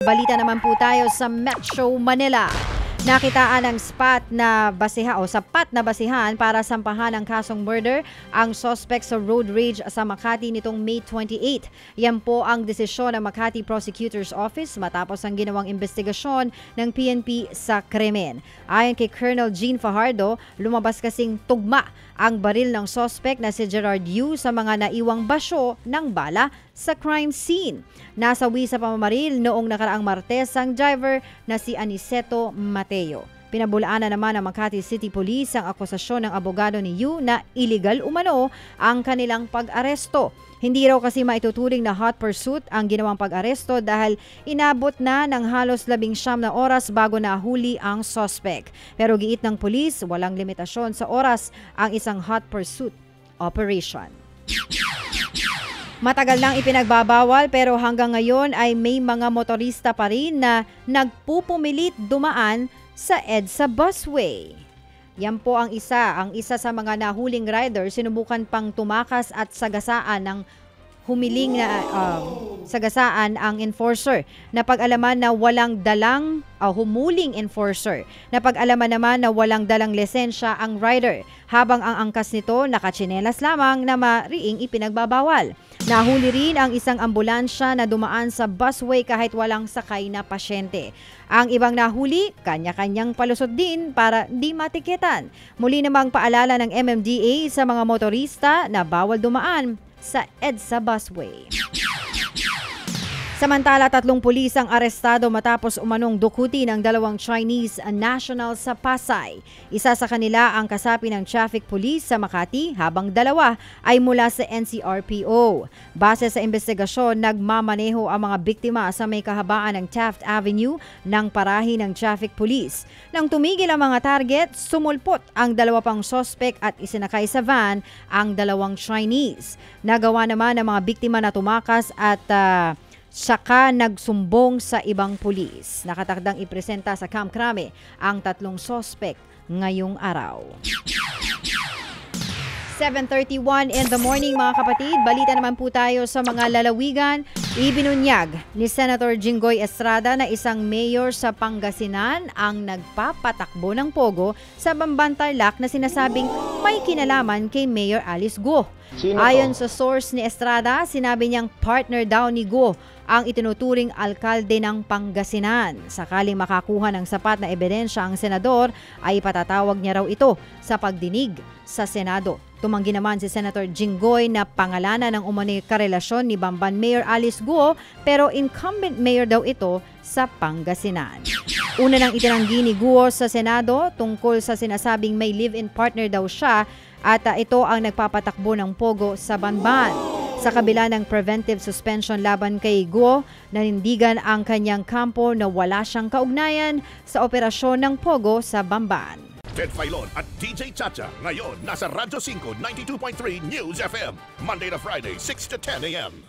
Balita naman po tayo sa Metro Manila. Nakitaan ng sapat na basihan para sampahan ng kasong murder ang suspect sa road rage sa Makati nitong May 28. Yan po ang desisyon ng Makati Prosecutor's Office matapos ang ginawang investigasyon ng PNP sa krimen. Ayon kay Colonel Jean Fajardo, lumabas kasing tugma ang baril ng suspect na si Gerard Yu sa mga naiwang basyo ng bala sa crime scene. Nasawi sa pamamaril noong nakaraang Martes ang driver na si Aniceto Mateo. Pinabulaanan naman ng Makati City Police ang akusasyon ng abogado ni Yu na illegal umano ang kanilang pag-aresto. Hindi raw kasi maituturing na hot pursuit ang ginawang pag-aresto dahil inabot na ng halos 19 na oras bago nahuli ang suspect. Pero giit ng pulis, walang limitasyon sa oras ang isang hot pursuit operation. Matagal nang ipinagbabawal pero hanggang ngayon ay may mga motorista pa rin na nagpupumilit dumaan sa EDSA busway. Yan po ang isa sa mga nahuling rider, sinubukan pang tumakas at sagasaan ng humuling ang enforcer. Napag-alaman na walang dalang humuling enforcer. Napag-alaman naman na walang dalang lisensya ang rider, habang ang angkas nito nakatsinelas lamang na mariing ipinagbabawal. Nahuli rin ang isang ambulansya na dumaan sa busway kahit walang sakay na pasyente. Ang ibang nahuli, kanya-kanyang palusot din para di matiketan. Muli namang paalala ng MMDA sa mga motorista na bawal dumaan sa EDSA busway. Samantala, 3 pulis ang arestado matapos umanong dukutin ng 2 Chinese national sa Pasay. Isa sa kanila ang kasapi ng traffic police sa Makati, habang 2 ay mula sa NCRPO. Base sa investigasyon, nagmamaneho ang mga biktima sa may kahabaan ng Taft Avenue ng parahi ng traffic police. Nang tumigil ang mga target, sumulpot ang 2 pang suspect at isinakay sa van ang 2 Chinese. Nagawa naman ng mga biktima na tumakas at saka nagsumbong sa ibang pulis. Nakatakdang ipresenta sa Camp Crame ang 3 suspect ngayong araw. 7:31 in the morning mga kapatid. Balita naman po tayo sa mga lalawigan. Ibinunyag ni Senator Jinggoy Estrada na isang mayor sa Pangasinan ang nagpapatakbo ng pogo sa Bamban-Tarlac na sinasabing may kinalaman kay Mayor Alice Guo. Ayon sa source ni Estrada, sinabi niyang partner daw ni Guo ang itinuturing alkalde ng Pangasinan. Sakaling makakuha ng sapat na ebidensya ang senador, ay patatawag niya raw ito sa pagdinig sa Senado. Tumanggi naman si Senator Jinggoy na pangalanan ng umano'y karelasyon ni Bamban Mayor Alice Guo, pero incumbent mayor daw ito sa Pangasinan. Una nang itinanggi ni Guo sa Senado tungkol sa sinasabing may live-in partner daw siya at ito ang nagpapatakbo ng pogo sa Banban. Sa kabila ng preventive suspension laban kay Guo, nanindigan ang kanyang kampo na wala siyang kaugnayan sa operasyon ng pogo sa Bamban. Ted Filon at DJ Chacha ngayon nasa Radyo 5 92.3 News FM Monday to Friday 6 to 10 a.m.